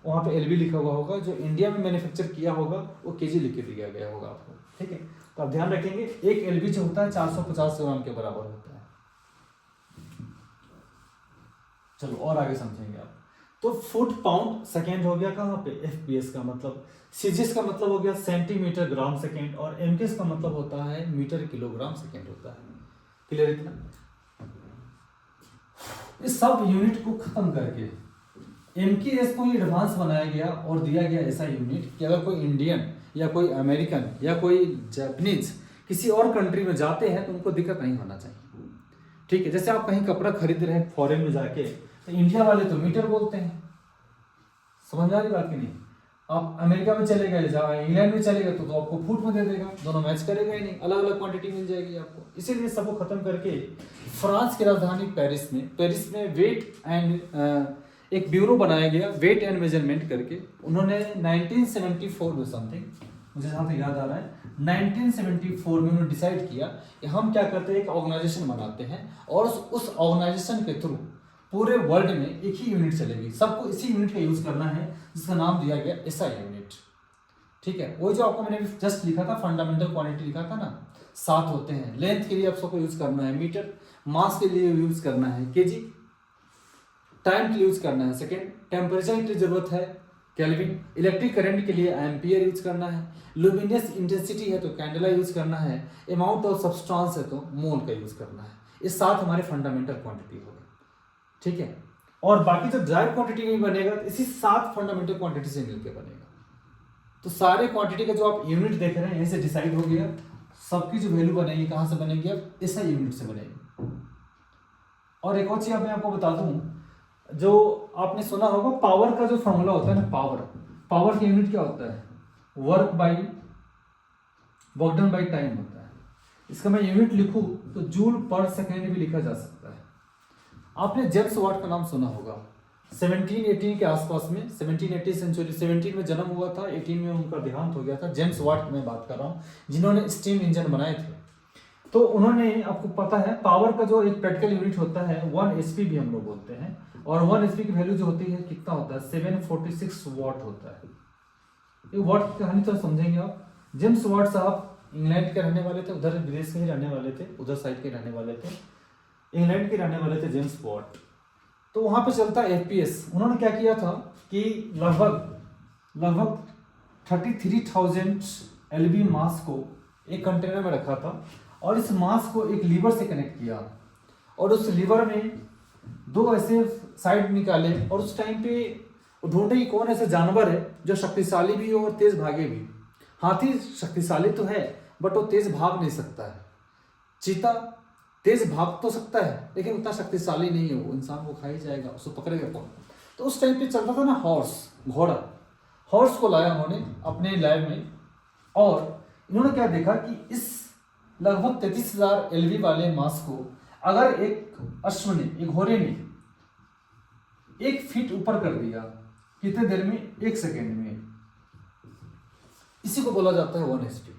वहां पे LB लिखा हुआ होगा, जो इंडिया में मैन्युफैक्चर किया होगा वो केजी लिख के दिया गया होगा आपको, ठीक है। तो आप ध्यान रखेंगे 1 LB जो होता है 450 ग्राम के बराबर होता है। चलो और आगे समझेंगे आप। तो फुट, पाउंड, सेकेंड हो गया कहाँ पे? एफपीएस का मतलब। सीजीएस का मतलब हो गया सेंटीमीटर, ग्राम, सेकेंड, और एमकेएस का मतलब होता है मीटर, किलोग्राम, सेकेंड होता है। क्लियर इतना? इस सब यूनिट को खत्म करके एमकेएस को एडवांस बनाया गया और दिया गया ऐसा यूनिट कि अगर कोई इंडियन या कोई अमेरिकन या कोई जापानीज किसी और कंट्री में जाते हैं तो उनको दिक्कत नहीं होना चाहिए, ठीक है। जैसे आप कहीं कपड़ा खरीद रहे हैं फॉरेन में जाके, तो इंडिया वाले तो मीटर बोलते हैं, समझ आ रही बात की नहीं? आप अमेरिका में चले गए, इंग्लैंड में चले गए तो आपको फुट में दे देगा, दोनों मैच करेगा ही नहीं, अलग अलग क्वांटिटी मिल जाएगी आपको। इसीलिए सबको खत्म करके फ्रांस की राजधानी पेरिस में वेट एंड एक ब्यूरो बनाया गया, वेट एंड मेजरमेंट करके। उन्होंने 1974 में समथिंग, मुझे जहाँ तक याद आ रहा है, 1974 में उन्होंने डिसाइड किया कि हम क्या करते हैं, एक ऑर्गेनाइजेशन बनाते हैं और उस ऑर्गेनाइजेशन के थ्रू पूरे वर्ल्ड में एक ही यूनिट चलेगी, सबको इसी यूनिट का यूज करना है, जिसका नाम दिया गया एसआई यूनिट, ठीक है। वो जो आपको मैंने जस्ट लिखा था, फंडामेंटल क्वांटिटी लिखा था ना, 7 होते हैं। लेंथ के लिए आप सबको यूज करना है मीटर, मास के लिए यूज करना है केजी, टाइम के लिए यूज करना है सेकेंड, टेम्परेचर की जरूरत है केल्विन, इलेक्ट्रिक करंट के लिए एम्पियर यूज करना है, लुमिनियस इंटेंसिटी है तो कैंडेला यूज करना है, अमाउंट ऑफ सब्सटेंस है तो मोल का यूज करना है। ये 7 हमारे फंडामेंटल क्वांटिटी हो गए, ठीक है। और बाकी जो ड्राइव क्वांटिटी में बनेगा इसी 7 फंडामेंटल क्वांटिटी से मिलकर बनेगा। तो सारे क्वांटिटी का जो आप यूनिट देख रहे हैं यहीं से डिसाइड हो गया, सबकी जो वैल्यू बनेगी कहां से बनेगी? अब एसआई यूनिट से बनेगी। और एक और चीज मैं आपको बता दूं, जो आपने सुना होगा पावर का जो फॉर्मूला होता है ना, पावर की यूनिट क्या होता है, work by done by time होता है। इसका मैं यूनिट लिखूं तो जूल पर सेकेंड भी लिखा जा सकता है। आपने जेम्स वाट का नाम सुना होगा, 1718 के आसपास में, 1780 सेंचुरी, 17 में जन्म हुआ था, 18 में उनका देहांत हो गया था। जेम्स वाट की मैं बात कर रहा हूँ, जिन्होंने स्टीम इंजन बनाए थे। तो उन्होंने, आपको पता है पावर का जो एक प्रैक्टिकल यूनिट होता है 1 HP भी हम लोग बोलते हैं, और 1 HP की वैल्यू जो होती है कितना होता है, 746 वाट होता है। ये वाट की कहानी तो समझेंगे आप। जेम्स वाट साहब इंग्लैंड के रहने वाले थे, उधर विदेश के ही रहने वाले थे, उधर साइड के रहने वाले थे, इंग्लैंड के रहने वाले थे जेम्स वाट। तो वहां पे चलता FPS। उन्होंने क्या किया था कि लगभग 33,000 LB मास को एक कंटेनर में रखा था, और इस मास को एक लीवर से कनेक्ट किया, और उस लीवर में 2 ऐसे साइड निकाले, और उस टाइम पे ढूंढे कि कौन ऐसा जानवर है जो शक्तिशाली भी हो और तेज भागे भी। हाथी शक्तिशाली तो है बट वो तेज भाग नहीं सकता है। चीता तेज भाग तो सकता है लेकिन उतना शक्तिशाली नहीं है, वो इंसान को खा ही जाएगा, उसको पकड़ेगा कौन। तो उस टाइम पे चलता था ना हॉर्स, घोड़ा। हॉर्स को लाया उन्होंने अपने लैब में, और इन्होंने क्या देखा कि इस लगभग 33,000 LB वाले मास को अगर एक अश्व ने, एक घोड़े ने 1 फीट ऊपर कर दिया, कितने देर में, 1 सेकेंड में, इसी को बोला जाता है 1 HP।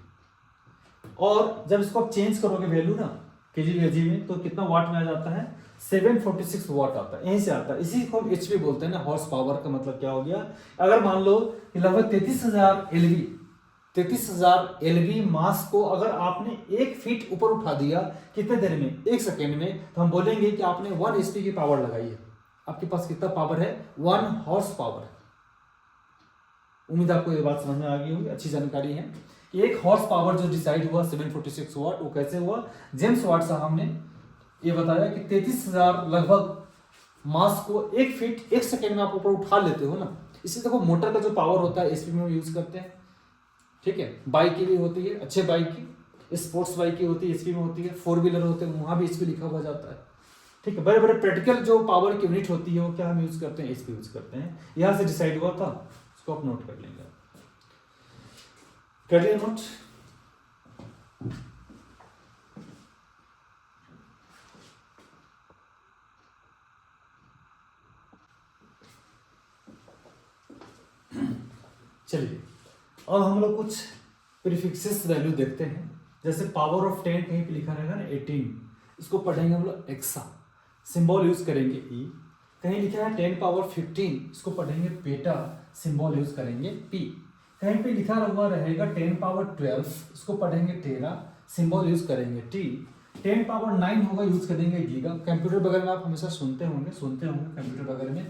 और जब इसको आप चेंज करोगे वैल्यू ना kg/g में, तो कितना वाट में आ जाता है, 746 वाट आता है, यहीं से आता है। इसी को हम HP बोलते हैं ना, हॉर्स पावर का मतलब क्या हो गया। अगर मान लो कि लगभग 33,000 LB मास को अगर आपने 1 फीट ऊपर उठा दिया, कितने देर में, 1 सेकेंड में, तो हम बोलेंगे कि आपने 1 HP की पावर लगाई है। आपके पास कितना पावर है, 1 हॉर्स पावर है। उम्मीद आपको ये बात समझ में आ गई होगी, अच्छी जानकारी है कि एक हॉर्स पावर जो डिसाइड हुआ 746 वाट, वो कैसे हुआ। जेम्स वाट साहब ने ये बताया कि 33,000 लगभग मास को 1 फीट 1 सेकेंड में आप ऊपर उठा लेते हो ना। इसी देखो मोटर का जो पावर होता है SP में यूज करते हैं, ठीक है। बाइक की भी होती है, अच्छे बाइक की, स्पोर्ट्स बाइक की होती है SP में होती है, 4 व्हीलर होते हैं वहां भी SP लिखा हुआ जाता है, ठीक है। बड़े बड़े प्रैक्टिकल जो पावर की यूनिट होती है वो क्या हम यूज करते हैं, SP यूज करते हैं। यहां से डिसाइड हुआ था, इसको आप नोट कर लेंगे, कर लिया नोट। चलिए अब हम लोग कुछ प्रीफिक्सेस वैल्यू देखते हैं। जैसे पावर ऑफ 10 कहीं पे लिखा रहेगा ना 18, इसको पढ़ेंगे हम लोग एक्सा, सिंबल यूज करेंगे ई। कहीं लिखा है 10 पावर 15, इसको पढ़ेंगे पेटा, सिंबल यूज करेंगे पी। कहीं पे लिखा हुआ रहेगा 10 पावर 12, इसको पढ़ेंगे टेरा, सिंबल यूज करेंगे टी। 10 पावर 9 होगा, यूज करेंगे गीगा। कंप्यूटर वगैरह में आप हमेशा सुनते होंगे कंप्यूटर वगैरह में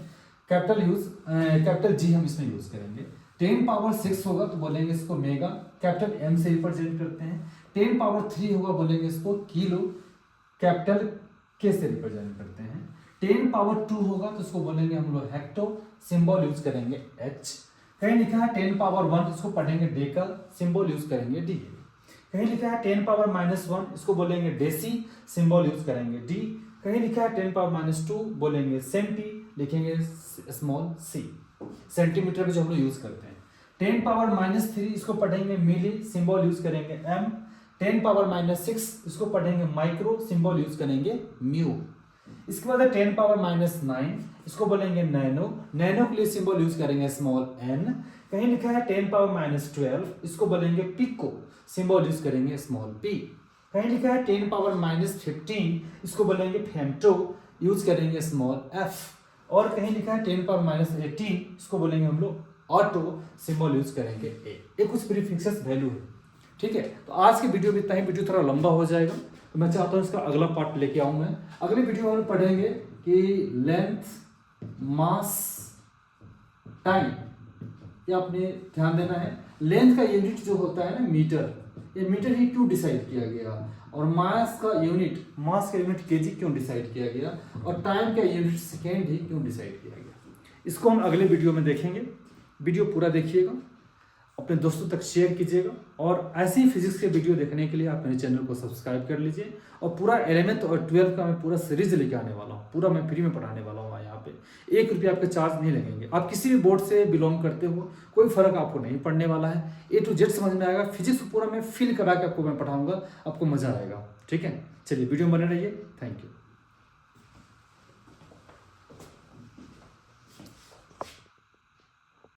कैपिटल जी हम इसमें यूज करेंगे। 10 पावर 6 होगा तो बोलेंगे इसको मेगा, कैपिटल एम से रिप्रेजेंट करते हैं। 10 पावर 3 होगा बोलेंगे इसको किलो, कैपिटल के से रिप्रेजेंट करते हैं। 10 पावर 2 होगा तो इसको बोलेंगे हम लोग हेक्टो, सिंबल यूज करेंगे एच। कहीं लिखा है 10 पावर 1, इसको पढ़ेंगे डेका, सिंबल यूज करेंगे डी। कहीं लिखा है 10 पावर -1, इसको बोलेंगे डेसी, सिंबल यूज करेंगे डी। कहीं लिखा है 10 पावर -2, बोलेंगे सेंटी, लिखेंगे स्मॉल सी। सेंटीमीटर भी जो हम लोग यूज करते हैं। 10 पावर -3, इसको पढ़ेंगे मिली, सिंबल यूज करेंगे एम। 10 पावर -6, इसको पढ़ेंगे माइक्रो, सिंबल यूज करेंगे म्यू। इसके बाद है 10 पावर -9, इसको बोलेंगे नैनो, नैनो के लिए सिंबल यूज करेंगे स्मॉल एन। कहीं लिखा है 10 पावर -12, इसको बोलेंगे पिको, सिंबल यूज करेंगे स्मॉल पी। कहीं लिखा है 10 पावर -15, इसको बोलेंगे फेम्टो, यूज करेंगे स्मॉल एफ। और कहीं लिखा है 10 पावर -18, इसको बोलेंगे हम लोग ऑटो, सिंबल यूज करेंगे ए। ये कुछ प्रीफिक्सेस वैल्यू है, ठीक है। तो आज की वीडियो में इतना ही, वीडियो थोड़ा लंबा हो जाएगा तो मैं चाहता हूँ इसका अगला पार्ट लेके आऊँ मैं। अगली वीडियो में पढ़ेंगे कि लेंथ, मास, टाइम, ये आपने ध्यान देना है। लेंथ का यूनिट जो होता है ना मीटर, ये मीटर ही क्यों डिसाइड किया गया, और मास का यूनिट केजी क्यों डिसाइड किया गया, और टाइम का यूनिट सेकेंड ही क्यों डिसाइड किया गया, इसको हम अगले वीडियो में देखेंगे। वीडियो पूरा देखिएगा, अपने दोस्तों तक शेयर कीजिएगा, और ऐसे ही फिजिक्स के वीडियो देखने के लिए आप मेरे चैनल को सब्सक्राइब कर लीजिए। और पूरा 11th और 12th का मैं पूरा सीरीज लेके आने वाला हूँ, पूरा मैं फ्री में पढ़ाने वाला हूँ यहाँ पे। पे, 1 रुपया आपका चार्ज नहीं लगेंगे। आप किसी भी बोर्ड से बिलोंग करते हो, कोई फर्क आपको नहीं पड़ने वाला है। A to Z समझ में आएगा। फिजिक्स पूरा मैं फील करा के आपको मैं पढ़ाऊंगा, आपको मजा आएगा। ठीक है, चलिए वीडियो में बने रहिए। Thank you.